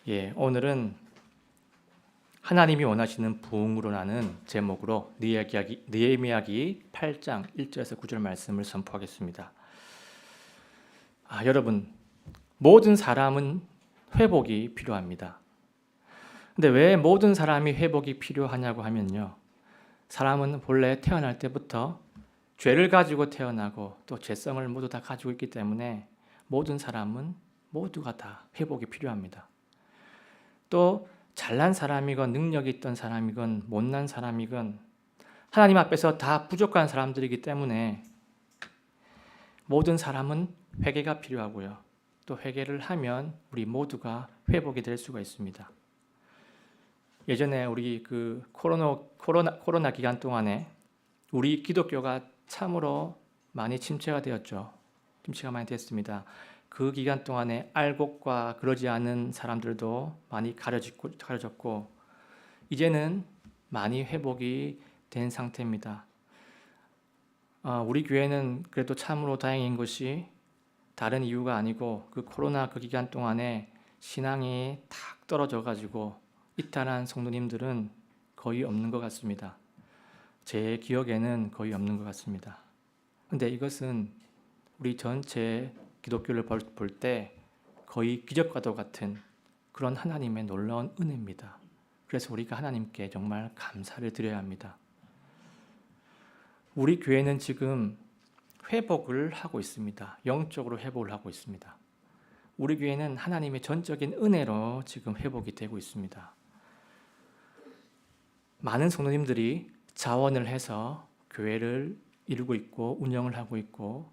오늘은 하나님이 원하시는 부흥으로라는 제목으로 느헤미야기 8장 1절에서 9절 말씀을 선포하겠습니다. 여러분, 모든 사람은 회복이 필요합니다. 근데 왜 모든 사람이 회복이 필요하냐고 하면요, 사람은 본래 태어날 때부터 죄를 가지고 태어나고 또 죄성을 모두 다 가지고 있기 때문에 모든 사람은 모두가 다 회복이 필요합니다. 또 잘난 사람이건 능력이 있던 사람이건 못난 사람이건 하나님 앞에서 다 부족한 사람들이기 때문에 모든 사람은 회개가 필요하고요. 또 회개를 하면 우리 모두가 회복이 될 수가 있습니다. 예전에 우리 코로나 기간 동안에 우리 기독교가 참으로 많이 침체가 되었죠. 침체가 많이 됐습니다. 그 기간 동안에 알곡과 그러지 않은 사람들도 많이 가려졌고 이제는 많이 회복이 된 상태입니다. 우리 교회는 그래도 참으로 다행인 것이 다른 이유가 아니고 그 코로나 그 기간 동안에 신앙이 탁 떨어져가지고 이탈한 성도님들은 거의 없는 것 같습니다. 제 기억에는 거의 없는 것 같습니다. 근데 이것은 우리 전체 기독교를 볼 때 거의 기적과도 같은 그런 하나님의 놀라운 은혜입니다. 그래서 우리가 하나님께 정말 감사를 드려야 합니다. 우리 교회는 지금 회복을 하고 있습니다. 영적으로 회복을 하고 있습니다. 우리 교회는 하나님의 전적인 은혜로 지금 회복이 되고 있습니다. 많은 성도님들이 자원을 해서 교회를 이루고 있고 운영을 하고 있고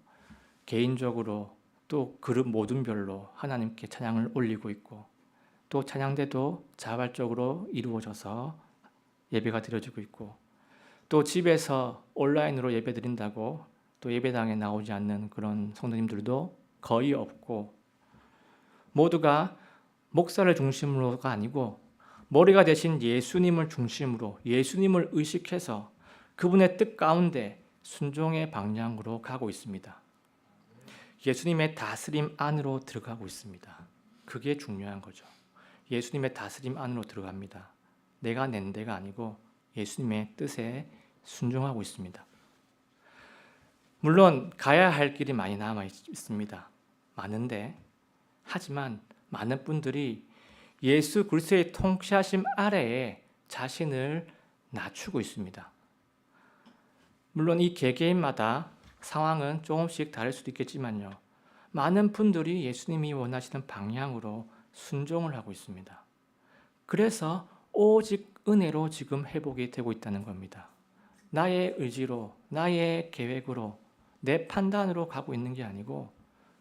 개인적으로 또 그룹 모든별로 하나님께 찬양을 올리고 있고 또 찬양대도 자발적으로 이루어져서 예배가 드려지고 있고 또 집에서 온라인으로 예배 드린다고 또 예배당에 나오지 않는 그런 성도님들도 거의 없고 모두가 목사를 중심으로가 아니고 머리가 되신 예수님을 중심으로 예수님을 의식해서 그분의 뜻 가운데 순종의 방향으로 가고 있습니다. 예수님의 다스림 안으로 들어가고 있습니다. 그게 중요한 거죠. 예수님의 다스림 안으로 들어갑니다. 내가 낸 데가 아니고 예수님의 뜻에 순종하고 있습니다. 물론 가야 할 길이 많이 남아 있습니다. 많은데 하지만 많은 분들이 예수 그리스도의 통치하심 아래에 자신을 낮추고 있습니다. 물론 이 개개인마다 상황은 조금씩 다를 수도 있겠지만요. 많은 분들이 예수님이 원하시는 방향으로 순종을 하고 있습니다. 그래서 오직 은혜로 지금 회복이 되고 있다는 겁니다. 나의 의지로, 나의 계획으로, 내 판단으로 가고 있는 게 아니고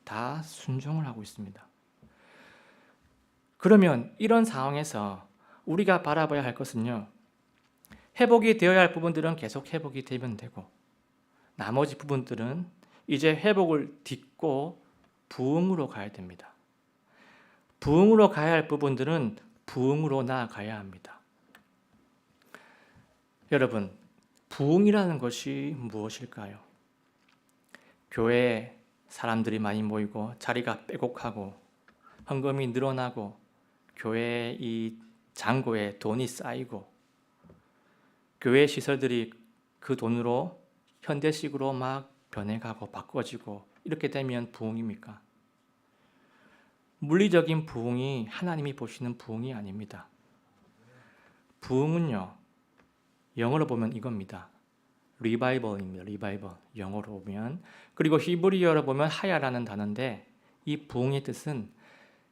다 순종을 하고 있습니다. 그러면 이런 상황에서 우리가 바라봐야 할 것은요. 회복이 되어야 할 부분들은 계속 회복이 되면 되고 나머지 부분들은 이제 회복을 딛고 부흥으로 가야 됩니다. 부흥으로 가야 할 부분들은 부흥으로 나아가야 합니다. 여러분, 부흥이라는 것이 무엇일까요? 교회에 사람들이 많이 모이고 자리가 빼곡하고 헌금이 늘어나고 교회의 이 잔고에 돈이 쌓이고 교회 시설들이 그 돈으로 현대식으로 막 변해가고 바꿔지고 이렇게 되면 부흥입니까? 물리적인 부흥이 하나님이 보시는 부흥이 아닙니다. 부흥은요, 영어로 보면 이겁니다. 리바이벌입니다. 리바이벌, 영어로 보면. 그리고 히브리어로 보면 하야라는 단어인데 이 부흥의 뜻은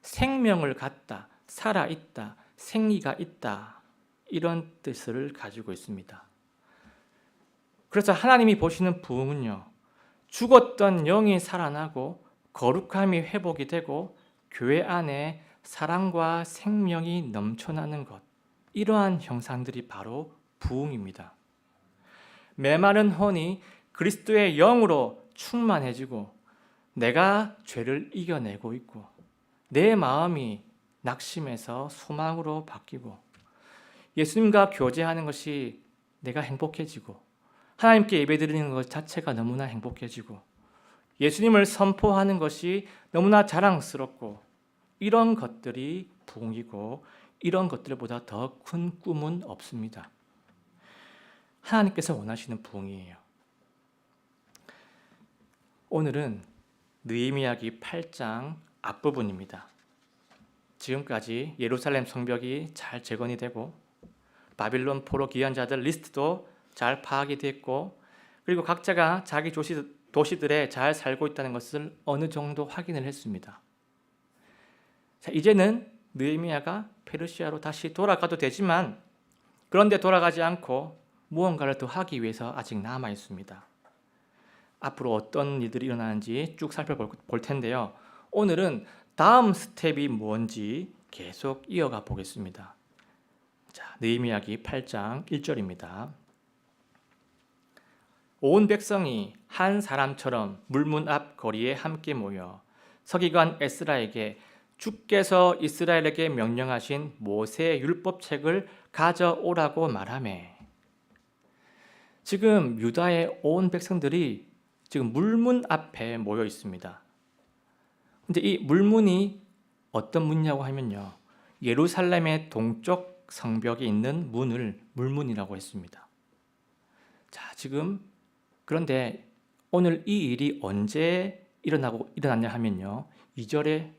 생명을 갖다, 살아있다, 생기가 있다 이런 뜻을 가지고 있습니다. 그래서 하나님이 보시는 부흥은요, 죽었던 영이 살아나고 거룩함이 회복이 되고 교회 안에 사랑과 생명이 넘쳐나는 것, 이러한 형상들이 바로 부흥입니다. 메마른 혼이 그리스도의 영으로 충만해지고 내가 죄를 이겨내고 있고 내 마음이 낙심해서 소망으로 바뀌고 예수님과 교제하는 것이 내가 행복해지고 하나님께 예배드리는 것 자체가 너무나 행복해지고 예수님을 선포하는 것이 너무나 자랑스럽고 이런 것들이 부흥이고 이런 것들보다 더 큰 꿈은 없습니다. 하나님께서 원하시는 부흥이에요. 오늘은 느헤미야기 8장 앞부분입니다. 지금까지 예루살렘 성벽이 잘 재건이 되고 바빌론 포로 귀환 자들 리스트도 잘 파악이 됐고 그리고 각자가 자기 도시들에 잘 살고 있다는 것을 어느 정도 확인을 했습니다. 자, 이제는 느헤미야가 페르시아로 다시 돌아가도 되지만 그런데 돌아가지 않고 무언가를 더 하기 위해서 아직 남아 있습니다. 앞으로 어떤 일들이 일어나는지 쭉 살펴볼 텐데요. 오늘은 다음 스텝이 뭔지 계속 이어가 보겠습니다. 자, 느헤미야기 8장 1절입니다. 온 백성이 한 사람처럼 물문 앞 거리에 함께 모여 서기관 에스라에게 주께서 이스라엘에게 명령하신 모세의 율법책을 가져오라고 말하매. 지금 유다의 온 백성들이 지금 물문 앞에 모여 있습니다. 근데 이 물문이 어떤 문이냐고 하면요. 예루살렘의 동쪽 성벽에 있는 문을 물문이라고 했습니다. 자, 지금 그런데 오늘 이 일이 언제 일어났냐 하면요. 2절에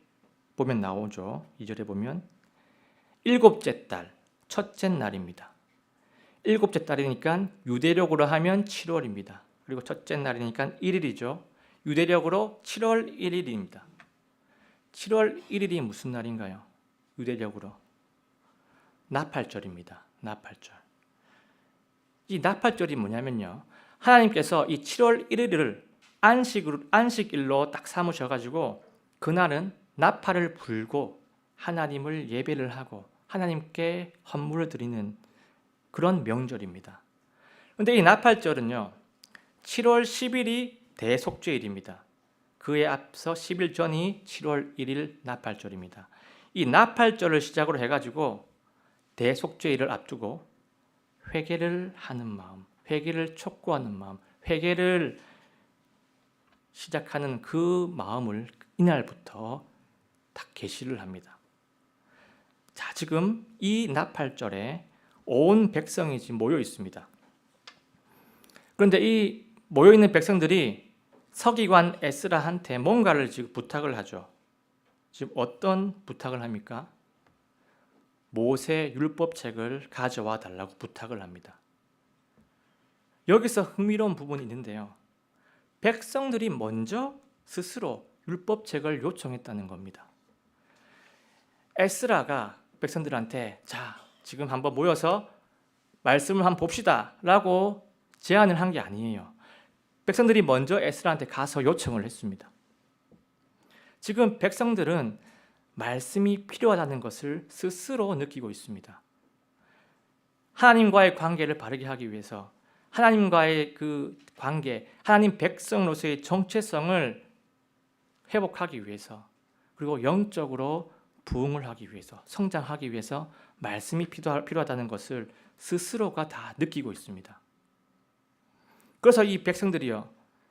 보면 나오죠. 2절에 보면 일곱째 달 첫째 날입니다. 일곱째 달이니까 유대력으로 하면 7월입니다. 그리고 첫째 날이니까 1일이죠. 유대력으로 7월 1일입니다. 7월 1일이 무슨 날인가요? 유대력으로 나팔절입니다. 나팔절. 이 나팔절이 뭐냐면요. 하나님께서 이 7월 1일을 안식일로 딱 삼으셔가지고 그날은 나팔을 불고 하나님을 예배를 하고 하나님께 헌물을 드리는 그런 명절입니다. 그런데 이 나팔절은요. 7월 10일이 대속죄일입니다. 그에 앞서 10일 전이 7월 1일 나팔절입니다. 이 나팔절을 시작으로 해가지고 대속죄일을 앞두고 회개를 하는 마음, 회개를 촉구하는 마음, 회개를 시작하는 그 마음을 이날부터 딱 계시를 합니다. 자, 지금 이 나팔절에 온 백성이 지금 모여 있습니다. 그런데 이 모여 있는 백성들이 서기관 에스라한테 뭔가를 지금 부탁을 하죠. 지금 어떤 부탁을 합니까? 모세 율법책을 가져와 달라고 부탁을 합니다. 여기서 흥미로운 부분이 있는데요. 백성들이 먼저 스스로 율법책을 요청했다는 겁니다. 에스라가 백성들한테 자, 지금 한번 모여서 말씀을 한번 봅시다 라고 제안을 한 게 아니에요. 백성들이 먼저 에스라한테 가서 요청을 했습니다. 지금 백성들은 말씀이 필요하다는 것을 스스로 느끼고 있습니다. 하나님과의 관계를 바르게 하기 위해서 하나님과의 그 관계, 하나님 백성으로서의 정체성을 회복하기 위해서 그리고 영적으로 부흥을 하기 위해서 성장하기 위해서 말씀이 필요하다는 것을 스스로가 다 느끼고 있습니다. 그래서 이 백성들이요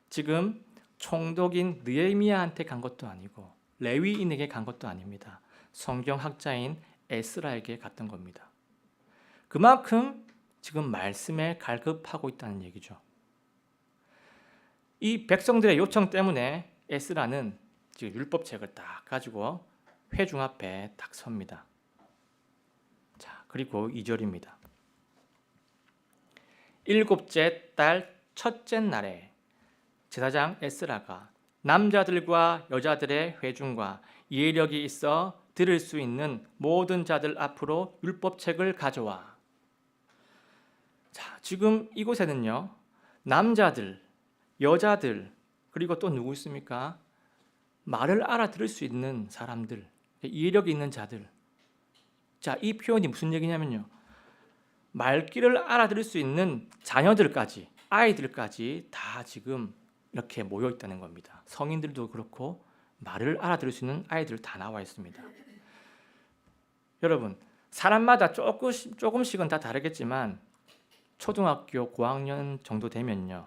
지금 총독인 느헤미야한테 간 것도 아니고 레위인에게 간 것도 아닙니다. 성경학자인 에스라에게 갔던 겁니다. 그만큼 지금 말씀에 갈급하고 있다는 얘기죠. 이 백성들의 요청 때문에 에스라는 지금 율법책을 딱 가지고 회중 앞에 딱 섭니다. 자, 그리고 2절입니다. 일곱째 달 첫째 날에 제사장 에스라가 남자들과 여자들의 회중과 예력이 있어 들을 수 있는 모든 자들 앞으로 율법책을 가져와. 자, 지금 이곳에는요 남자들, 여자들 그리고 또 누구 있습니까? 말을 알아들을 수 있는 사람들, 이해력이 있는 자들. 자, 이 표현이 무슨 얘기냐면요 말귀를 알아들을 수 있는 자녀들까지, 아이들까지 다 지금 이렇게 모여 있다는 겁니다. 성인들도 그렇고 말을 알아들을 수 있는 아이들 다 나와 있습니다. 여러분, 사람마다 조금씩은 다 다르겠지만 초등학교 고학년 정도 되면요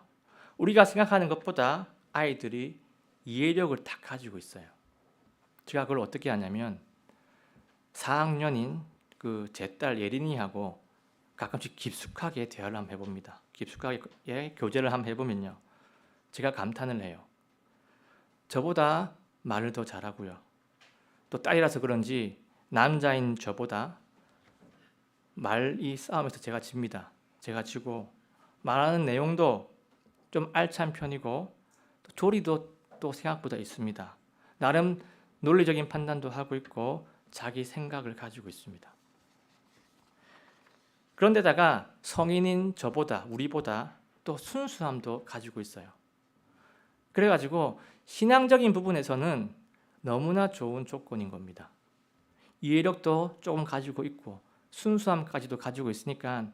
우리가 생각하는 것보다 아이들이 이해력을 다 가지고 있어요. 제가 그걸 어떻게 하냐면 4학년인 그 제 딸 예린이하고 가끔씩 깊숙하게 대화를 한번 해봅니다. 깊숙하게 교제를 한번 해보면요, 제가 감탄을 해요. 저보다 말을 더 잘하고요. 또 딸이라서 그런지 남자인 저보다 말이 싸움에서 제가 집니다. 제가 지고 말하는 내용도 좀 알찬 편이고 또 조리도 또 생각보다 있습니다. 나름 논리적인 판단도 하고 있고 자기 생각을 가지고 있습니다. 그런데다가 성인인 저보다, 우리보다 또 순수함도 가지고 있어요. 그래가지고 신앙적인 부분에서는 너무나 좋은 조건인 겁니다. 이해력도 조금 가지고 있고 순수함까지도 가지고 있으니까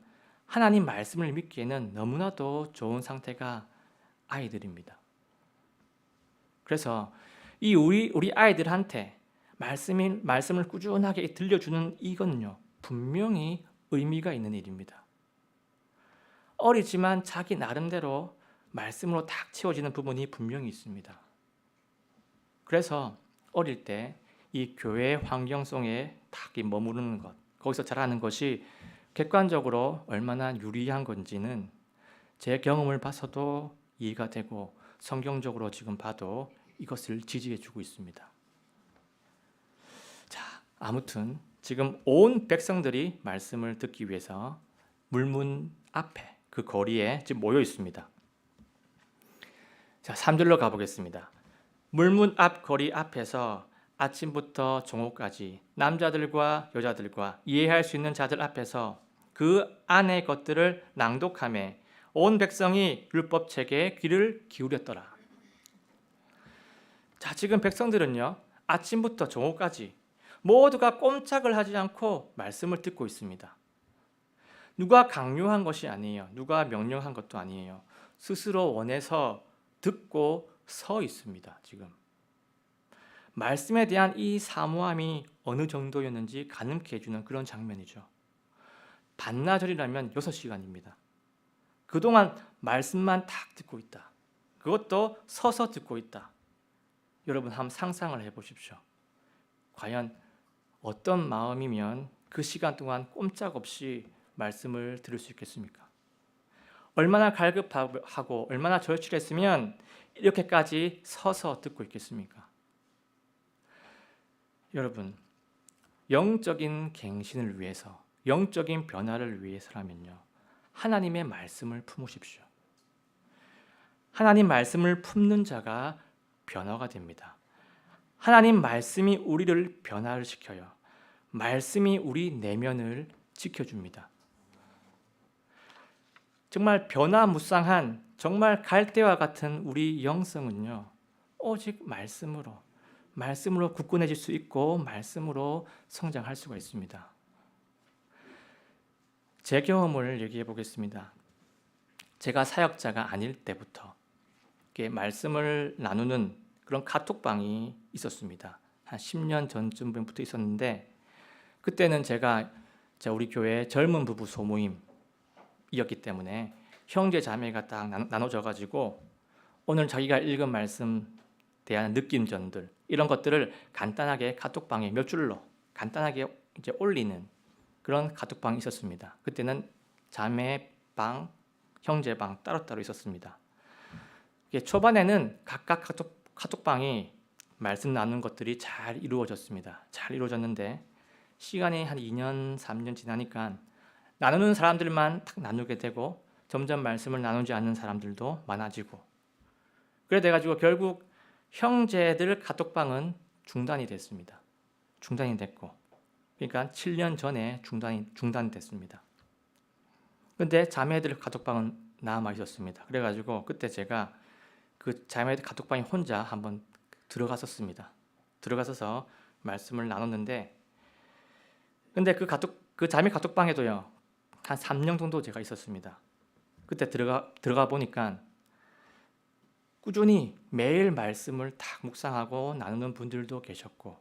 하나님 말씀을 믿기에는 너무나도 좋은 상태가 아이들입니다. 그래서 이 우리 아이들한테 말씀을 꾸준하게 들려주는 이건요, 분명히 의미가 있는 일입니다. 어리지만 자기 나름대로 말씀으로 탁 채워지는 부분이 분명히 있습니다. 그래서 어릴 때 이 교회 환경 속에 딱 머무르는 것, 거기서 자라는 것이 객관적으로 얼마나 유리한 건지는 제 경험을 봐서도 이해가 되고 성경적으로 지금 봐도 이것을 지지해 주고 있습니다. 자, 아무튼 지금 온 백성들이 말씀을 듣기 위해서 물문 앞에 그 거리에 지금 모여 있습니다. 자, 3절로 가보겠습니다. 물문 앞 거리 앞에서 아침부터 정오까지 남자들과 여자들과 이해할 수 있는 자들 앞에서 그 안의 것들을 낭독하며 온 백성이 율법책에 귀를 기울였더라. 자, 지금 백성들은요, 아침부터 정오까지 모두가 꼼짝을 하지 않고 말씀을 듣고 있습니다. 누가 강요한 것이 아니에요. 누가 명령한 것도 아니에요. 스스로 원해서 듣고 서 있습니다. 지금 말씀에 대한 이 사모함이 어느 정도였는지 가늠케 해주는 그런 장면이죠. 반나절이라면 6시간입니다. 그동안 말씀만 탁 듣고 있다. 그것도 서서 듣고 있다. 여러분 한번 상상을 해보십시오. 과연 어떤 마음이면 그 시간 동안 꼼짝없이 말씀을 들을 수 있겠습니까? 얼마나 갈급하고 얼마나 절실했으면 이렇게까지 서서 듣고 있겠습니까? 여러분, 영적인 갱신을 위해서, 영적인 변화를 위해서라면요, 하나님의 말씀을 품으십시오. 하나님 말씀을 품는 자가 변화가 됩니다. 하나님 말씀이 우리를 변화를 시켜요. 말씀이 우리 내면을 지켜줍니다. 정말 변화무쌍한, 정말 갈대와 같은 우리 영성은요, 오직 말씀으로 굳건해질 수 있고 말씀으로 성장할 수가 있습니다. 제 경험을 얘기해 보겠습니다. 제가 사역자가 아닐 때부터 이렇게 말씀을 나누는 그런 카톡방이 있었습니다. 한 10년 전쯤부터 있었는데, 그때는 제가 우리 교회 젊은 부부 소모임이었기 때문에 형제 자매가 딱 나눠져 가지고 오늘 자기가 읽은 말씀 대한 느낌전들, 이런 것들을 간단하게 카톡방에 몇 줄로 간단하게 이제 올리는 그런 카톡방이 있었습니다. 그때는 자매방, 형제방 따로따로 있었습니다. 초반에는 각각 카톡방이 말씀 나누는 것들이 잘 이루어졌습니다. 잘 이루어졌는데 시간이 한 2년, 3년 지나니까 나누는 사람들만 탁 나누게 되고 점점 말씀을 나누지 않는 사람들도 많아지고, 그래 돼가지고 결국 형제들 카톡방은 중단이 됐습니다. 중단이 됐고, 그러니까 7년 전에 중단됐습니다. 그런데 자매들 카톡방은 남아 있었습니다. 그래가지고 그때 제가 그 자매들 카톡방에 혼자 한번 들어갔었습니다. 들어가서 말씀을 나눴는데, 근데 그 자매 카톡방에도요, 한 3년 정도 제가 있었습니다. 그때 들어가 보니까 꾸준히 매일 말씀을 딱 묵상하고 나누는 분들도 계셨고,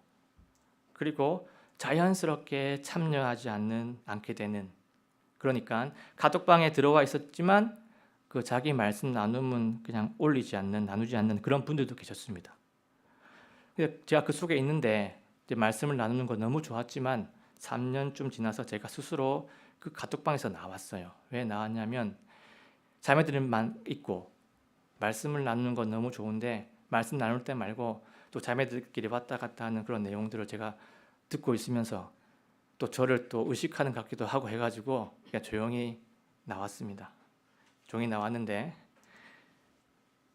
그리고 자연스럽게 참여하지 않게 되는, 그러니까 카톡방에 들어와 있었지만 그 자기 말씀 나눔은 그냥 나누지 않는 그런 분들도 계셨습니다. 제가 그 속에 있는데 이제 말씀을 나누는 거 너무 좋았지만 3년쯤 지나서 제가 스스로 그 카톡방에서 나왔어요. 왜 나왔냐면 자매들만 있고 말씀을 나누는 건 너무 좋은데 말씀 나눌 때 말고 또 자매들끼리 왔다 갔다 하는 그런 내용들을 제가 듣고 있으면서 또 저를 또 의식하는 것 같기도 하고 해가지고 그냥 조용히 나왔습니다. 조용히 나왔는데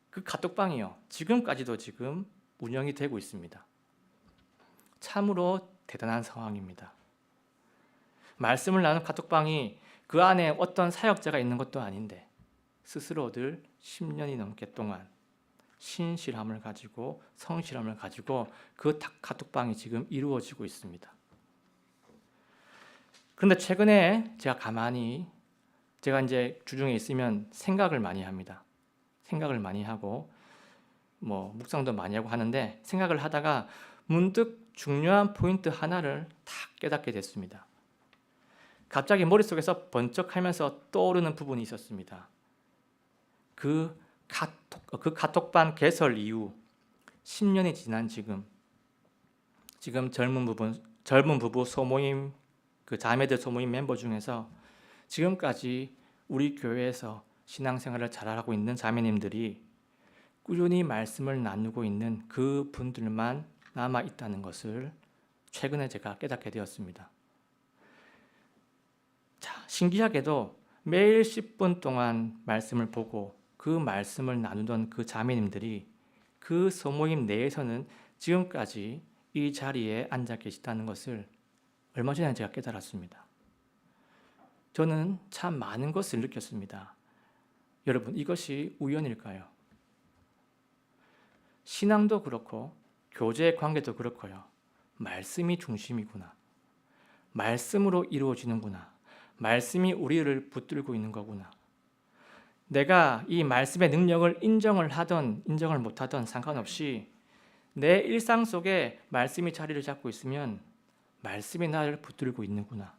그 카톡방이요, 지금까지도 지금 운영이 되고 있습니다. 참으로 대단한 상황입니다. 말씀을 나눈 카톡방이 그 안에 어떤 사역자가 있는 것도 아닌데 스스로들 10년이 넘게 동안 신실함을 가지고 성실함을 가지고 그 카톡방이 지금 이루어지고 있습니다. 그런데 최근에 제가 이제 주중에 있으면 생각을 많이 합니다. 생각을 많이 하고 묵상도 많이 하고 하는데 생각을 하다가 문득 중요한 포인트 하나를 탁 깨닫게 됐습니다. 갑자기 머릿속에서 번쩍하면서 떠오르는 부분이 있었습니다. 그 카톡방 개설 이후 10년이 지난 지금 젊은 부부 소모임, 그 자매들 소모임 멤버 중에서 지금까지 우리 교회에서 신앙생활을 잘하고 있는 자매님들이 꾸준히 말씀을 나누고 있는 그 분들만 남아 있다는 것을 최근에 제가 깨닫게 되었습니다. 자, 신기하게도 매일 10분 동안 말씀을 보고 그 말씀을 나누던 그 자매님들이 그 소모임 내에서는 지금까지 이 자리에 앉아 계시다는 것을 얼마 전에 제가 깨달았습니다. 저는 참 많은 것을 느꼈습니다. 여러분, 이것이 우연일까요? 신앙도 그렇고 교제 관계도 그렇고요. 말씀이 중심이구나. 말씀으로 이루어지는구나. 말씀이 우리를 붙들고 있는 거구나. 내가 이 말씀의 능력을 인정을 하든 인정을 못하든 상관없이 내 일상 속에 말씀이 자리를 잡고 있으면 말씀이 나를 붙들고 있는구나.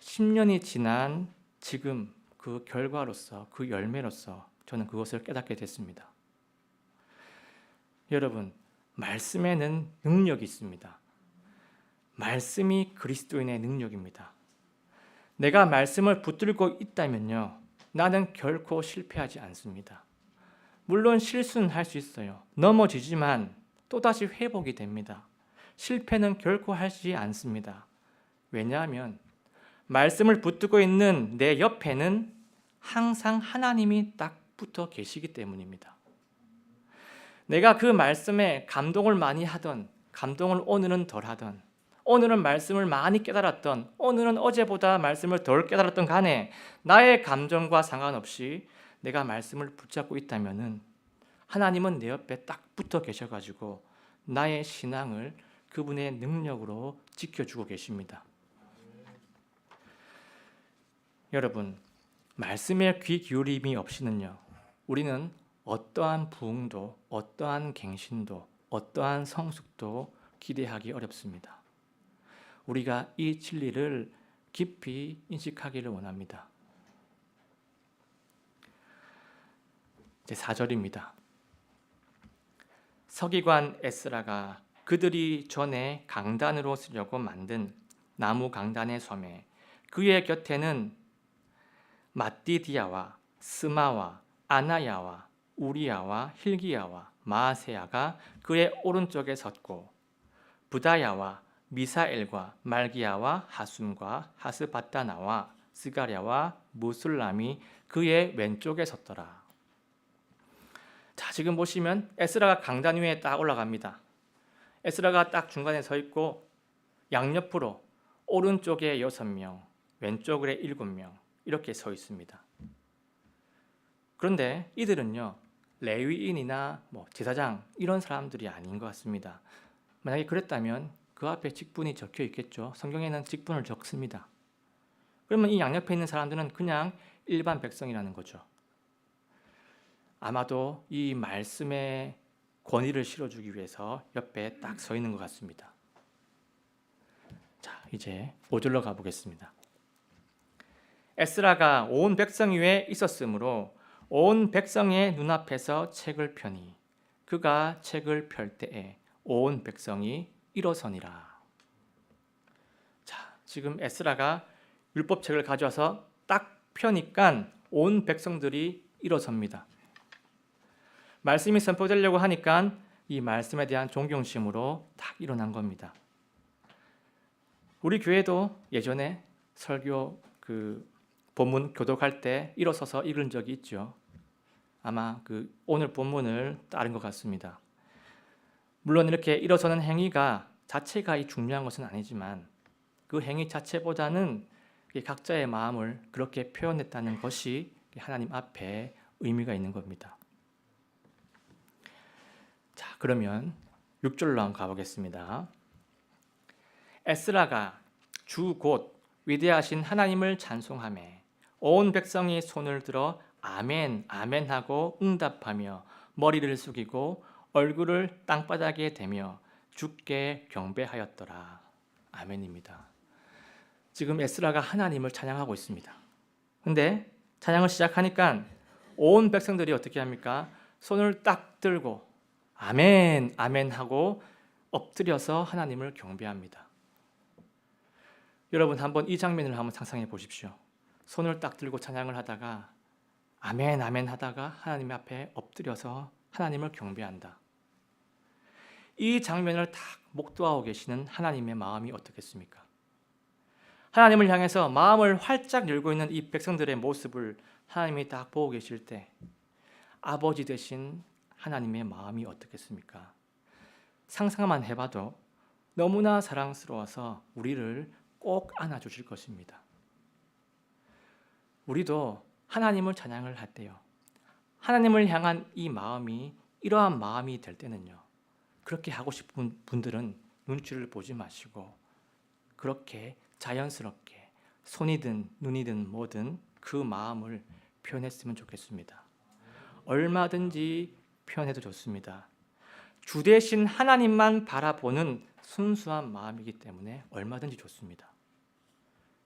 10년이 지난 지금 그 결과로서, 그 열매로서 저는 그것을 깨닫게 됐습니다. 여러분, 말씀에는 능력이 있습니다. 말씀이 그리스도인의 능력입니다. 내가 말씀을 붙들고 있다면요, 나는 결코 실패하지 않습니다. 물론 실수는 할 수 있어요. 넘어지지만 또다시 회복이 됩니다. 실패는 결코 하지 않습니다. 왜냐하면 말씀을 붙들고 있는 내 옆에는 항상 하나님이 딱 붙어 계시기 때문입니다. 내가 그 말씀에 감동을 많이 하던, 감동을 오늘은 덜 하던, 오늘은 말씀을 많이 깨달았던, 오늘은 어제보다 말씀을 덜 깨달았던 간에 나의 감정과 상관없이 내가 말씀을 붙잡고 있다면은 하나님은 내 옆에 딱 붙어 계셔가지고 나의 신앙을 그분의 능력으로 지켜주고 계십니다. 여러분, 말씀에 귀 기울임이 없이는요, 우리는 어떠한 부흥도, 어떠한 갱신도, 어떠한 성숙도 기대하기 어렵습니다. 우리가 이 진리를 깊이 인식하기를 원합니다. 이제 4절입니다. 서기관 에스라가 그들이 전에 강단으로 쓰려고 만든 나무 강단의 섬에 그의 곁에는 마띠디아와 스마와 아나야와 우리야와 힐기야와 마아세야가 그의 오른쪽에 섰고 부다야와 미사엘과 말기야와 하숨과 하스바다나와 스가랴와 무술람이 그의 왼쪽에 섰더라. 자, 지금 보시면 에스라가 강단 위에 딱 올라갑니다. 에스라가 딱 중간에 서 있고 양옆으로 오른쪽에 6명, 왼쪽에 7명 이렇게 서 있습니다. 그런데 이들은요, 레위인이나 제사장 이런 사람들이 아닌 것 같습니다. 만약에 그랬다면 그 앞에 직분이 적혀 있겠죠. 성경에는 직분을 적습니다. 그러면 이 양옆에 있는 사람들은 그냥 일반 백성이라는 거죠. 아마도 이 말씀의 권위를 실어주기 위해서 옆에 딱 서 있는 것 같습니다. 자, 이제 5절로 가보겠습니다. 에스라가 온 백성 위에 있었으므로 온 백성의 눈앞에서 책을 펴니 그가 책을 펼 때에 온 백성이 일어서니라. 자, 지금 에스라가 율법책을 가져와서 딱 펴니까 온 백성들이 일어섭니다. 말씀이 선포되려고 하니까 이 말씀에 대한 존경심으로 딱 일어난 겁니다. 우리 교회도 예전에 설교 본문 교독할 때 일어서서 읽은 적이 있죠. 아마 오늘 본문을 따른 것 같습니다. 물론 이렇게 일어서는 행위가 자체가 중요한 것은 아니지만 그 행위 자체보다는 각자의 마음을 그렇게 표현했다는 것이 하나님 앞에 의미가 있는 겁니다. 자, 그러면 6절로 한번 가보겠습니다. 에스라가 주 곧 위대하신 하나님을 찬송하매 온 백성이 손을 들어 아멘 아멘 하고 응답하며 머리를 숙이고 얼굴을 땅바닥에 대며 주께 경배하였더라. 아멘입니다. 지금 에스라가 하나님을 찬양하고 있습니다. 근데 찬양을 시작하니까 온 백성들이 어떻게 합니까? 손을 딱 들고 아멘 아멘 하고 엎드려서 하나님을 경배합니다. 여러분 한번 이 장면을 한번 상상해 보십시오. 손을 딱 들고 찬양을 하다가 아멘 아멘 하다가 하나님 앞에 엎드려서 하나님을 경배한다. 이 장면을 딱 목도하고 계시는 하나님의 마음이 어떻겠습니까? 하나님을 향해서 마음을 활짝 열고 있는 이 백성들의 모습을 하나님이 딱 보고 계실 때 아버지 되신 하나님의 마음이 어떻겠습니까? 상상만 해봐도 너무나 사랑스러워서 우리를 꼭 안아주실 것입니다. 우리도 하나님을 찬양을 할 때요, 하나님을 향한 이 마음이 이러한 마음이 될 때는요, 그렇게 하고 싶은 분들은 눈치를 보지 마시고 그렇게 자연스럽게 손이든 눈이든 뭐든 그 마음을 표현했으면 좋겠습니다. 얼마든지 표현해도 좋습니다. 주 대신 하나님만 바라보는 순수한 마음이기 때문에 얼마든지 좋습니다.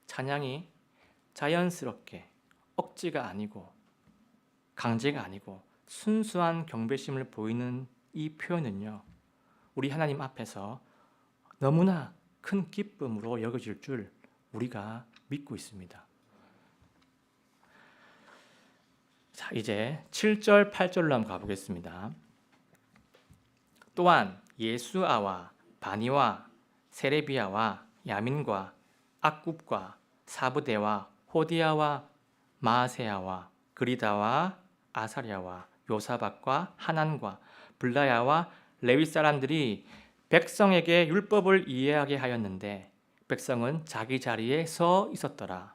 찬양이 자연스럽게 억지가 아니고 강제가 아니고 순수한 경배심을 보이는 이 표현은요, 우리 하나님 앞에서 너무나 큰 기쁨으로 여겨질 줄 우리가 믿고 있습니다. 자, 이제 7절, 8절로 한번 가보겠습니다. 또한 예수아와 바니와 세레비아와 야민과 악굽과 사브대와 호디아와 마아세야와 그리다와 아사랴와 요사박과 하난과 블라야와 레위 사람들이 백성에게 율법을 이해하게 하였는데 백성은 자기 자리에 서 있었더라.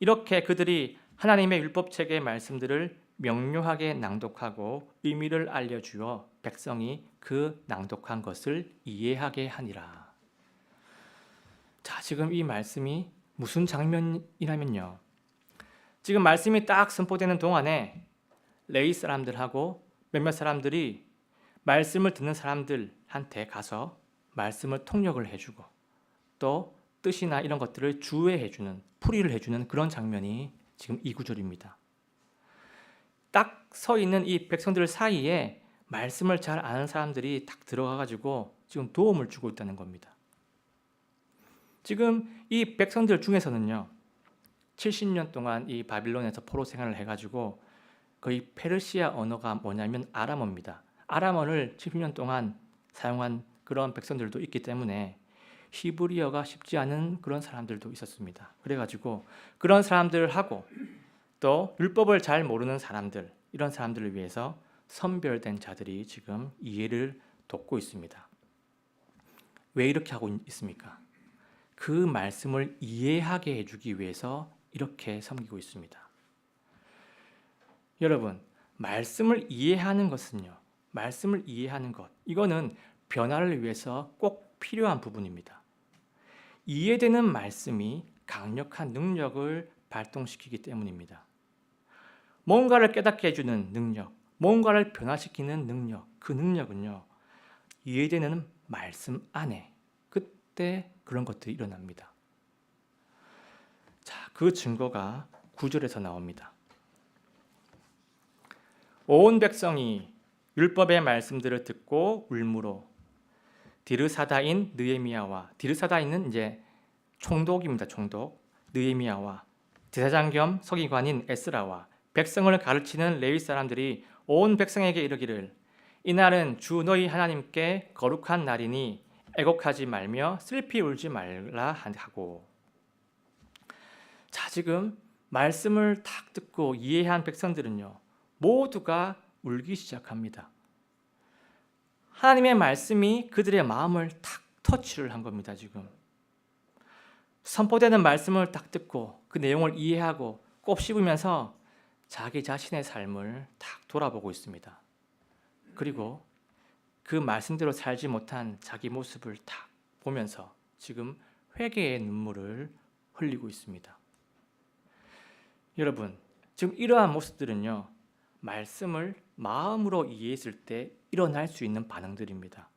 이렇게 그들이 하나님의 율법책의 말씀들을 명료하게 낭독하고 의미를 알려주어 백성이 그 낭독한 것을 이해하게 하니라. 자, 지금 이 말씀이 무슨 장면이라면요, 지금 말씀이 딱 선포되는 동안에 레위 사람들하고 몇몇 사람들이 말씀을 듣는 사람들한테 가서 말씀을 통역을 해주고 또 뜻이나 이런 것들을 주의해주는, 풀이를 해주는 그런 장면이 지금 이 구절입니다. 딱 서 있는 이 백성들 사이에 말씀을 잘 아는 사람들이 딱 들어가가지고 지금 도움을 주고 있다는 겁니다. 지금 이 백성들 중에서는요, 70년 동안 이 바빌론에서 포로 생활을 해가지고 거의 페르시아 언어가 뭐냐면 아람어입니다. 아람어를 70년 동안 사용한 그런 백성들도 있기 때문에 히브리어가 쉽지 않은 그런 사람들도 있었습니다. 그래가지고 그런 사람들하고 또 율법을 잘 모르는 사람들, 이런 사람들을 위해서 선별된 자들이 지금 이해를 돕고 있습니다. 왜 이렇게 하고 있습니까? 그 말씀을 이해하게 해주기 위해서 이렇게 섬기고 있습니다. 여러분, 말씀을 이해하는 것은요, 말씀을 이해하는 것, 이거는 변화를 위해서 꼭 필요한 부분입니다. 이해되는 말씀이 강력한 능력을 발동시키기 때문입니다. 뭔가를 깨닫게 해주는 능력, 뭔가를 변화시키는 능력, 그 능력은요, 이해되는 말씀 안에 그때 그런 것들이 일어납니다. 자, 그 증거가 9절에서 나옵니다. 온 백성이 율법의 말씀들을 듣고 울므로 디르사다인 느헤미야와, 디르사다인은 이제 총독입니다. 총독 느헤미야와 제사장 겸 서기관인 에스라와 백성을 가르치는 레위 사람들이 온 백성에게 이르기를 이날은 주 너희 하나님께 거룩한 날이니 애곡하지 말며 슬피 울지 말라 하고. 자, 지금 말씀을 탁 듣고 이해한 백성들은요, 모두가 울기 시작합니다. 하나님의 말씀이 그들의 마음을 탁 터치를 한 겁니다. 지금 선포되는 말씀을 딱 듣고 그 내용을 이해하고 곱씹으면서 자기 자신의 삶을 딱 돌아보고 있습니다. 그리고 그 말씀대로 살지 못한 자기 모습을 딱 보면서 지금 회개의 눈물을 흘리고 있습니다. 여러분, 지금 이러한 모습들은요, 말씀을 마음으로 이해했을 때 일어날 수 있는 반응들입니다.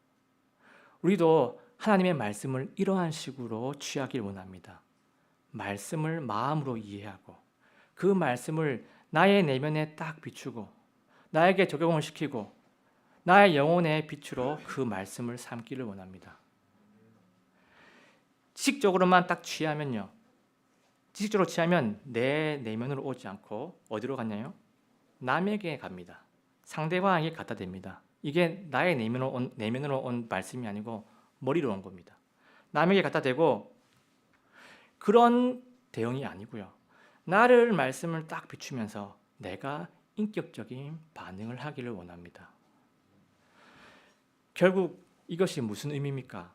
우리도 하나님의 말씀을 이러한 식으로 취하길 원합니다. 말씀을 마음으로 이해하고 그 말씀을 나의 내면에 딱 비추고 나에게 적용을 시키고 나의 영혼의 빛으로 그 말씀을 삼기를 원합니다. 지식적으로만 딱 취하면요, 지식적으로 취하면 내 내면으로 오지 않고 어디로 갔냐요? 남에게 갑니다. 상대방에게 갖다 댑니다. 이게 나의 내면으로 온 말씀이 아니고 머리로 온 겁니다. 남에게 갖다 대고 그런 대응이 아니고요, 나를 말씀을 딱 비추면서 내가 인격적인 반응을 하기를 원합니다. 결국 이것이 무슨 의미입니까?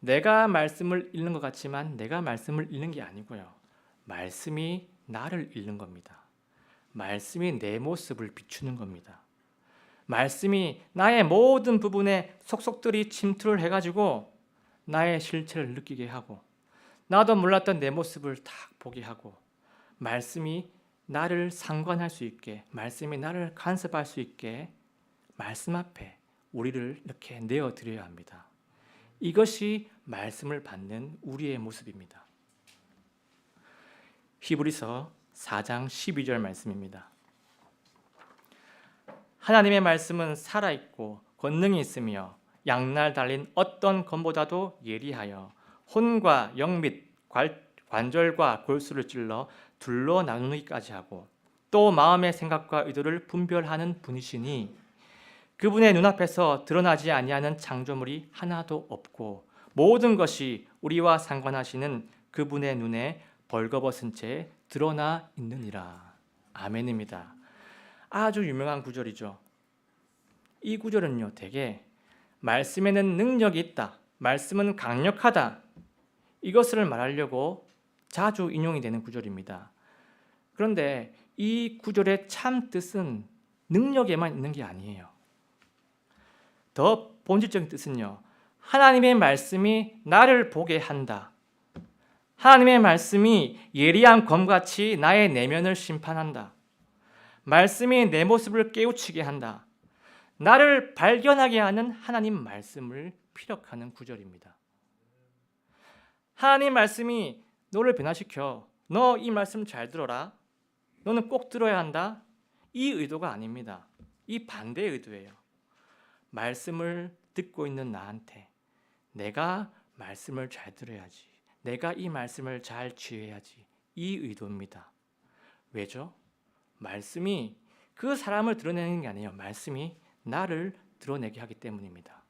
내가 말씀을 읽는 것 같지만 내가 말씀을 읽는 게 아니고요, 말씀이 나를 읽는 겁니다. 말씀이 내 모습을 비추는 겁니다. 말씀이 나의 모든 부분에 속속들이 침투를 해가지고 나의 실체를 느끼게 하고 나도 몰랐던 내 모습을 딱 보게 하고 말씀이 나를 상관할 수 있게, 말씀이 나를 간섭할 수 있게 말씀 앞에 우리를 이렇게 내어드려야 합니다. 이것이 말씀을 받는 우리의 모습입니다. 히브리서 4장 12절 말씀입니다. 하나님의 말씀은 살아있고 권능이 있으며 양날 달린 어떤 검보다도 예리하여 혼과 영 및 관절과 골수를 찔러 둘로 나누기까지 하고 또 마음의 생각과 의도를 분별하는 분이시니 그분의 눈앞에서 드러나지 아니하는 창조물이 하나도 없고 모든 것이 우리와 상관하시는 그분의 눈에 벌거벗은 채 드러나 있느니라. 아멘입니다. 아주 유명한 구절이죠. 이 구절은요, 되게 말씀에는 능력이 있다, 말씀은 강력하다, 이것을 말하려고 자주 인용이 되는 구절입니다. 그런데 이 구절의 참 뜻은 능력에만 있는 게 아니에요. 더 본질적인 뜻은요, 하나님의 말씀이 나를 보게 한다. 하나님의 말씀이 예리한 검같이 나의 내면을 심판한다. 말씀이 내 모습을 깨우치게 한다. 나를 발견하게 하는 하나님 말씀을 피력하는 구절입니다. 하나님 말씀이 너를 변화시켜 너 이 말씀 잘 들어라, 너는 꼭 들어야 한다, 이 의도가 아닙니다. 이 반대의 의도예요. 말씀을 듣고 있는 나한테 내가 말씀을 잘 들어야지, 내가 이 말씀을 잘 취해야지, 이 의도입니다. 왜죠? 말씀이 그 사람을 드러내는 게 아니에요. 말씀이 나를 드러내게 하기 때문입니다.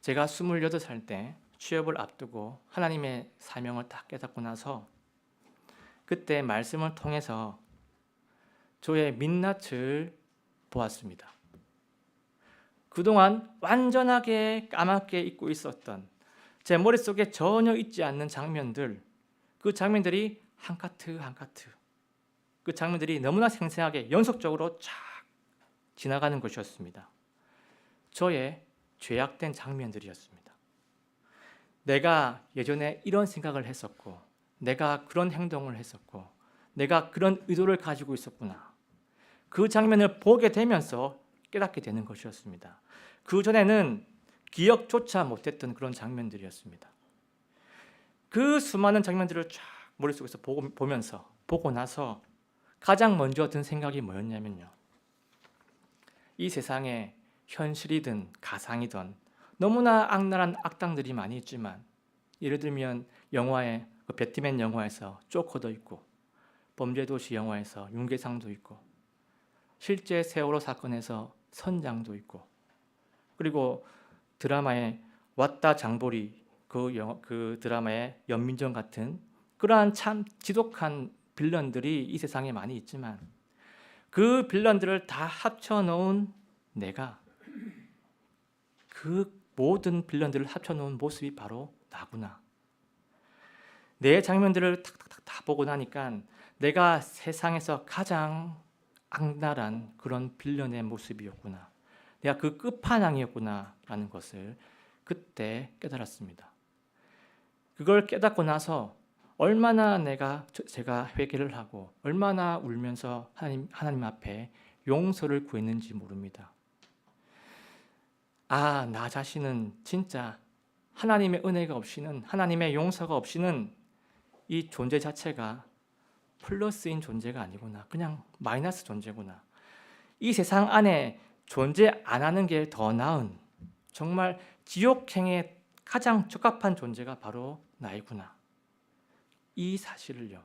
제가 28살 때 취업을 앞두고 하나님의 사명을 딱 깨닫고 나서 그때 말씀을 통해서 저의 민낯을 보았습니다. 그동안 완전하게 까맣게 잊고 있었던 제 머릿속에 전혀 있지 않는 장면들, 그 장면들이 한 카트 한 카트, 그 장면들이 너무나 생생하게 연속적으로 쫙 지나가는 것이었습니다. 저의 죄악된 장면들이었습니다. 내가 예전에 이런 생각을 했었고, 내가 그런 행동을 했었고, 내가 그런 의도를 가지고 있었구나. 그 장면을 보게 되면서 깨닫게 되는 것이었습니다. 그 전에는 기억조차 못했던 그런 장면들이었습니다. 그 수많은 장면들을 쫙 머릿속에서 보고 나서 가장 먼저 든 생각이 뭐였냐면요, 이 세상에 현실이든 가상이든 너무나 악랄한 악당들이 많이 있지만, 예를 들면 영화에 배트맨 영화에서 조커도 있고, 범죄도시 영화에서 윤계상도 있고, 실제 세월호 사건에서 선장도 있고, 그리고 드라마에 왔다 장보리 그 드라마의 연민정 같은 그러한 참 지독한 빌런들이 이 세상에 많이 있지만, 그 빌런들을 다 합쳐놓은 내가, 그 모든 빌런들을 합쳐놓은 모습이 바로 나구나. 내 장면들을 탁탁탁 다 보고 나니까 내가 세상에서 가장 악랄한 그런 빌런의 모습이었구나, 내가 그 끝판왕이었구나 라는 것을 그때 깨달았습니다. 그걸 깨닫고 나서 얼마나 제가 회개를 하고 얼마나 울면서 하나님 앞에 용서를 구했는지 모릅니다. 아, 나 자신은 진짜 하나님의 은혜가 없이는, 하나님의 용서가 없이는 이 존재 자체가 플러스인 존재가 아니구나, 그냥 마이너스 존재구나. 이 세상 안에 존재 안 하는 게 더 나은, 정말 지옥행에 가장 적합한 존재가 바로 나이구나. 이 사실을요,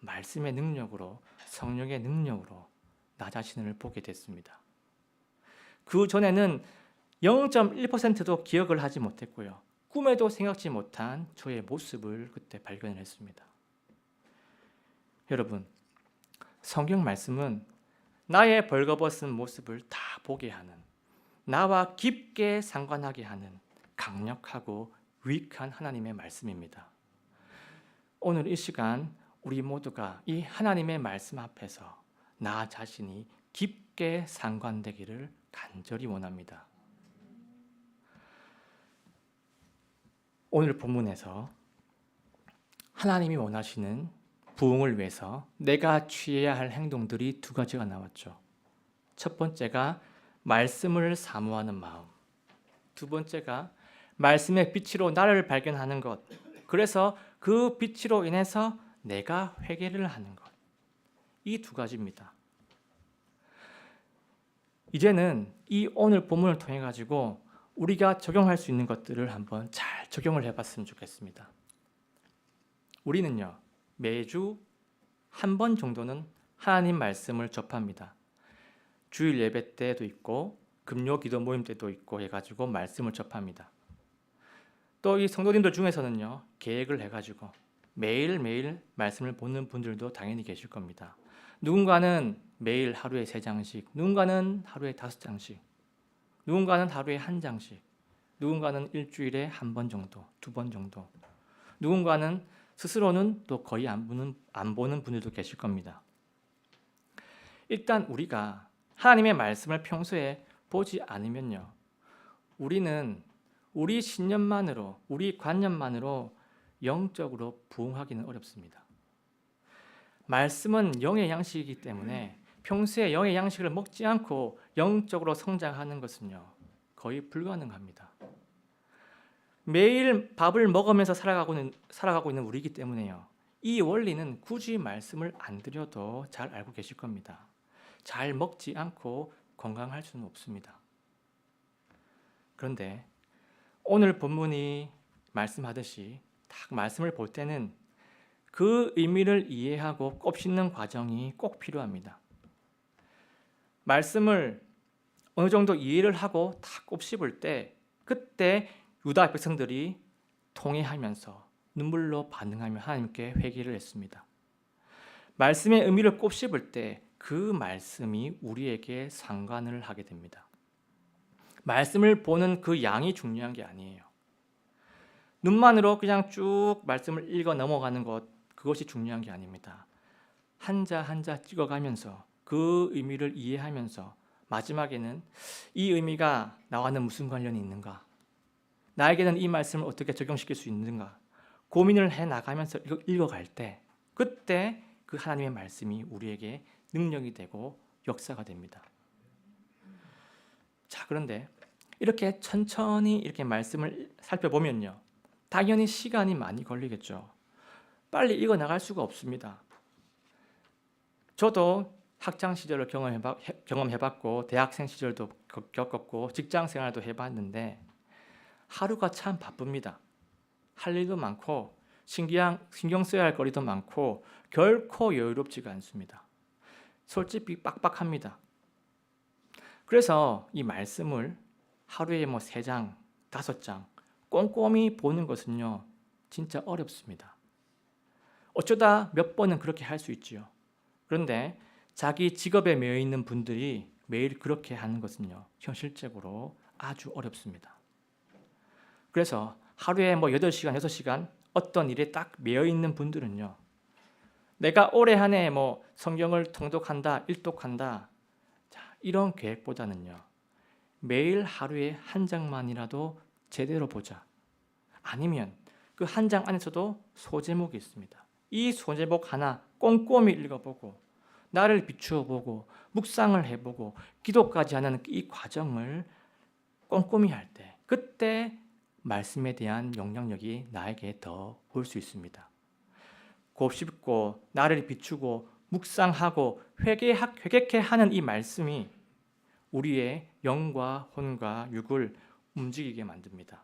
말씀의 능력으로, 성령의 능력으로 나 자신을 보게 됐습니다. 그 전에는 0.1%도 기억을 하지 못했고요, 꿈에도 생각지 못한 저의 모습을 그때 발견을 했습니다. 여러분, 성경 말씀은 나의 벌거벗은 모습을 다 보게 하는, 나와 깊게 상관하게 하는 강력하고 유익한 하나님의 말씀입니다. 오늘 이 시간 우리 모두가 이 하나님의 말씀 앞에서 나 자신이 깊게 상관되기를 간절히 원합니다. 오늘 본문에서 하나님이 원하시는 부흥을 위해서 내가 취해야 할 행동들이 두 가지가 나왔죠. 첫 번째가 말씀을 사모하는 마음, 두 번째가 말씀의 빛으로 나를 발견하는 것, 그래서 그 빛으로 인해서 내가 회개를 하는 것, 이 두 가지입니다. 이제는 이 오늘 본문을 통해 가지고 우리가 적용할 수 있는 것들을 한번 잘 적용을 해봤으면 좋겠습니다. 우리는요, 매주 한 번 정도는 하나님 말씀을 접합니다. 주일 예배 때도 있고 금요 기도 모임 때도 있고 해가지고 말씀을 접합니다. 또 이 성도님들 중에서는요, 계획을 해가지고 매일매일 말씀을 보는 분들도 당연히 계실 겁니다. 누군가는 매일 하루에 3장씩, 누군가는 하루에 5장씩, 누군가는 하루에 1장씩, 누군가는 일주일에 1번 정도, 2번 정도, 누군가는 스스로는 또 거의 안 보는 분들도 계실 겁니다. 일단 우리가 하나님의 말씀을 평소에 보지 않으면요, 우리는 우리 신념만으로, 우리 관념만으로 영적으로 부흥하기는 어렵습니다. 말씀은 영의 양식이기 때문에 평소에 영의 양식을 먹지 않고 영적으로 성장하는 것은요, 거의 불가능합니다. 매일 밥을 먹으면서 살아가고 있는 우리이기 때문에요, 이 원리는 굳이 말씀을 안 드려도 잘 알고 계실 겁니다. 잘 먹지 않고 건강할 수는 없습니다. 그런데 오늘 본문이 말씀하듯이 딱 말씀을 볼 때는 그 의미를 이해하고 곱씹는 과정이 꼭 필요합니다. 말씀을 어느 정도 이해를 하고 다 곱씹을 때, 그때 유다 백성들이 통회하면서 눈물로 반응하며 하나님께 회개를 했습니다. 말씀의 의미를 곱씹을 때 그 말씀이 우리에게 상관을 하게 됩니다. 말씀을 보는 그 양이 중요한 게 아니에요. 눈만으로 그냥 쭉 말씀을 읽어 넘어가는 것, 그것이 중요한 게 아닙니다. 한자 한자 찍어가면서 그 의미를 이해하면서 마지막에는 이 의미가 나와는 무슨 관련이 있는가, 나에게는 이 말씀을 어떻게 적용시킬 수 있는가 고민을 해나가면서 읽어갈 때, 그때 그 하나님의 말씀이 우리에게 능력이 되고 역사가 됩니다. 자, 그런데 이렇게 천천히 이렇게 말씀을 살펴보면요, 당연히 시간이 많이 걸리겠죠. 빨리 읽어 나갈 수가 없습니다. 저도 학창 시절을 경험해봤고 대학생 시절도 겪었고 직장 생활도 해봤는데 하루가 참 바쁩니다. 할 일도 많고 신경 써야 할 거리도 많고 결코 여유롭지가 않습니다. 솔직히 빡빡합니다. 그래서 이 말씀을 하루에 3장, 5장 꼼꼼히 보는 것은요 진짜 어렵습니다. 어쩌다 몇 번은 그렇게 할 수 있지요. 그런데 자기 직업에 매여 있는 분들이 매일 그렇게 하는 것은요 현실적으로 아주 어렵습니다. 그래서 하루에 8시간, 6시간 어떤 일에 딱 매여 있는 분들은요 내가 올해 한 해 성경을 통독한다, 일독한다 이런 계획보다는요 매일 하루에 한 장만이라도 제대로 보자. 아니면 그 한 장 안에서도 소제목이 있습니다. 이 소제목 하나 꼼꼼히 읽어보고 나를 비추어 보고 묵상을 해보고 기도까지 하는 이 과정을 꼼꼼히 할 때 그때 말씀에 대한 영향력이 나에게 더 올 수 있습니다. 곱씹고 나를 비추고 묵상하고 회개케 하는 이 말씀이 우리의 영과 혼과 육을 움직이게 만듭니다.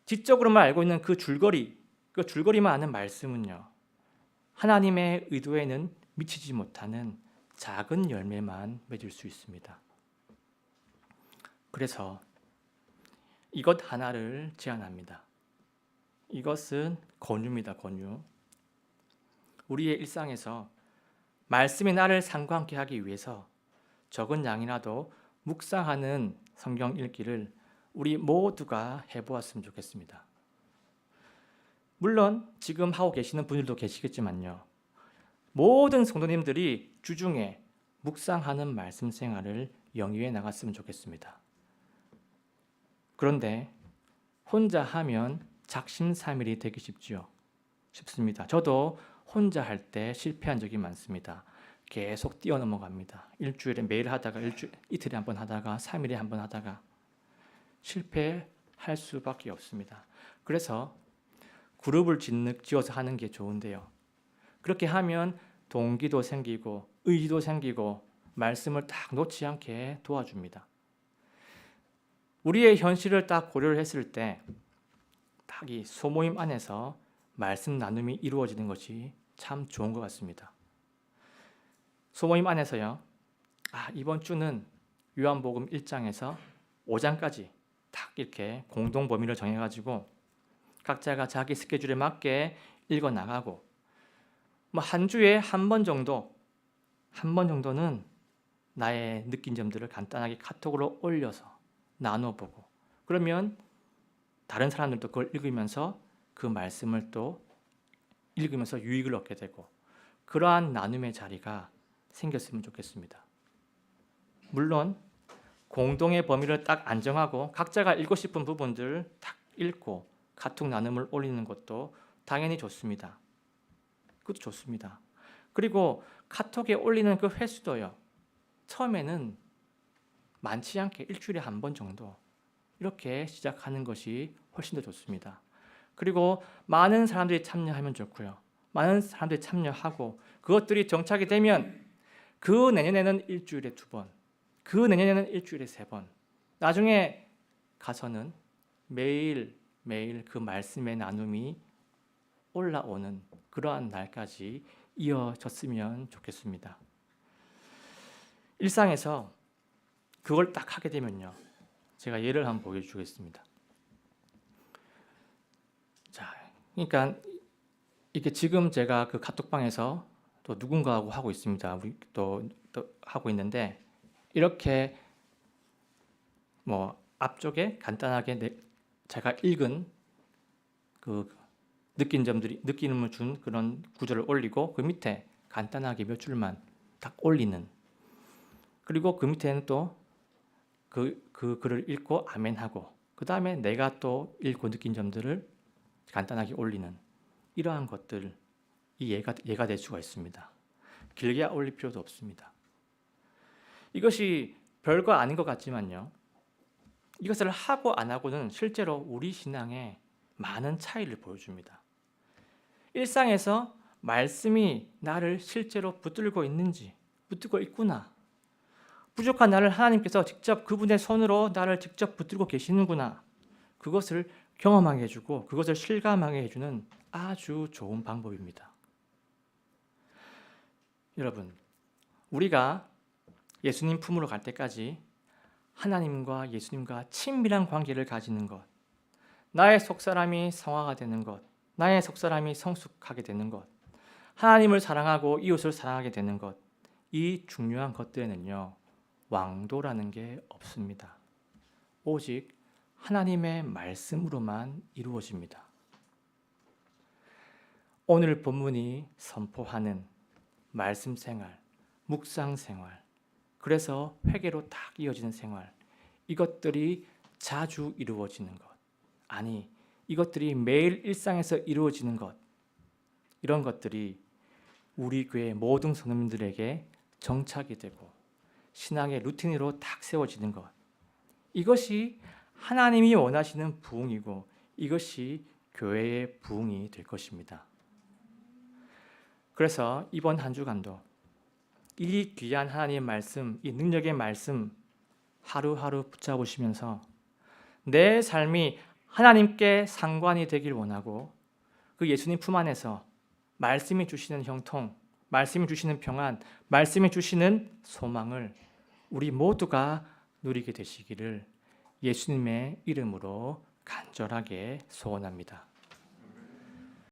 지적으로만 알고 있는 그 줄거리만 아는 말씀은요 하나님의 의도에는 미치지 못하는 작은 열매만 맺을 수 있습니다. 그래서 이것 하나를 제안합니다. 이것은 권유입니다. 권유. 우리의 일상에서 말씀이 나를 상고하게 하기 위해서 적은 양이라도 묵상하는 성경 읽기를 우리 모두가 해보았으면 좋겠습니다. 물론 지금 하고 계시는 분들도 계시겠지만요. 모든 성도님들이 주중에 묵상하는 말씀 생활을 영위해 나갔으면 좋겠습니다. 그런데 혼자 하면 작심삼일이 되기 쉽습니다. 저도 혼자 할 때 실패한 적이 많습니다. 계속 뛰어넘어갑니다. 일주일에 매일 하다가 이틀에 한 번 하다가 3일에 한 번 하다가 실패할 수밖에 없습니다. 그래서 그룹을 지어서 하는 게 좋은데요. 그렇게 하면 동기도 생기고 의지도 생기고 말씀을 딱 놓지 않게 도와줍니다. 우리의 현실을 딱 고려를 했을 때 딱 이 소모임 안에서 말씀 나눔이 이루어지는 것이 참 좋은 것 같습니다. 소모임 안에서요. 이번 주는 요한복음 1장에서 5장까지 딱 이렇게 공동 범위를 정해가지고 각자가 자기 스케줄에 맞게 읽어 나가고 한 주에 한 번 정도는 나의 느낀 점들을 간단하게 카톡으로 올려서 나눠보고 그러면 다른 사람들도 그걸 읽으면서 그 말씀을 또 읽으면서 유익을 얻게 되고 그러한 나눔의 자리가 생겼으면 좋겠습니다. 물론 공동의 범위를 딱 안정하고 각자가 읽고 싶은 부분들 딱 읽고 카톡 나눔을 올리는 것도 당연히 좋습니다. 그것도 좋습니다. 그리고 카톡에 올리는 그 횟수도요. 처음에는 많지 않게 일주일에 한 번 정도 이렇게 시작하는 것이 훨씬 더 좋습니다. 그리고 많은 사람들이 참여하면 좋고요. 많은 사람들이 참여하고 그것들이 정착이 되면 그 내년에는 일주일에 2번, 그 내년에는 일주일에 3번, 나중에 가서는 매일 그 말씀의 나눔이 올라오는 그러한 날까지 이어졌으면 좋겠습니다. 일상에서 그걸 딱 하게 되면요. 제가 예를 한번 보여주겠습니다. 자, 그러니까 이게 지금 제가 그 카톡방에서 또 누군가하고 하고 있습니다. 우리 또 하고 있는데 이렇게 앞쪽에 간단하게 제가 읽은 그 느낌을 준 그런 구절을 올리고 그 밑에 간단하게 몇 줄만 딱 올리는 그리고 그 밑에는 또 그 글을 읽고 아멘하고 그 다음에 내가 또 읽고 느낀 점들을 간단하게 올리는 이러한 것들이 예가 될 수가 있습니다. 길게 올릴 필요도 없습니다. 이것이 별거 아닌 것 같지만요. 이것을 하고 안 하고는 실제로 우리 신앙에 많은 차이를 보여줍니다. 일상에서 말씀이 나를 실제로 붙들고 있는지 붙들고 있구나. 부족한 나를 하나님께서 직접 그분의 손으로 나를 직접 붙들고 계시는구나. 그것을 경험하게 해주고 그것을 실감하게 해주는 아주 좋은 방법입니다. 여러분, 우리가 예수님 품으로 갈 때까지 하나님과 예수님과 친밀한 관계를 가지는 것, 나의 속사람이 성화가 되는 것, 나의 속사람이 성숙하게 되는 것, 하나님을 사랑하고 이웃을 사랑하게 되는 것, 이 중요한 것들에는요, 왕도라는 게 없습니다. 오직 하나님의 말씀으로만 이루어집니다. 오늘 본문이 선포하는 말씀 생활, 묵상 생활, 그래서 회개로 딱 이어지는 생활, 이것들이 자주 이루어지는 것, 아니 이것들이 매일 일상에서 이루어지는 것, 이런 것들이 우리 교회 모든 성도님들에게 정착이 되고 신앙의 루틴으로 딱 세워지는 것, 이것이 하나님이 원하시는 부흥이고 이것이 교회의 부흥이 될 것입니다. 그래서 이번 한 주간도 이 귀한 하나님의 말씀, 이 능력의 말씀 하루하루 붙잡으시면서 내 삶이 하나님께 상관이 되길 원하고 그 예수님 품 안에서 말씀이 주시는 형통, 말씀이 주시는 평안, 말씀이 주시는 소망을 우리 모두가 누리게 되시기를 예수님의 이름으로 간절하게 소원합니다.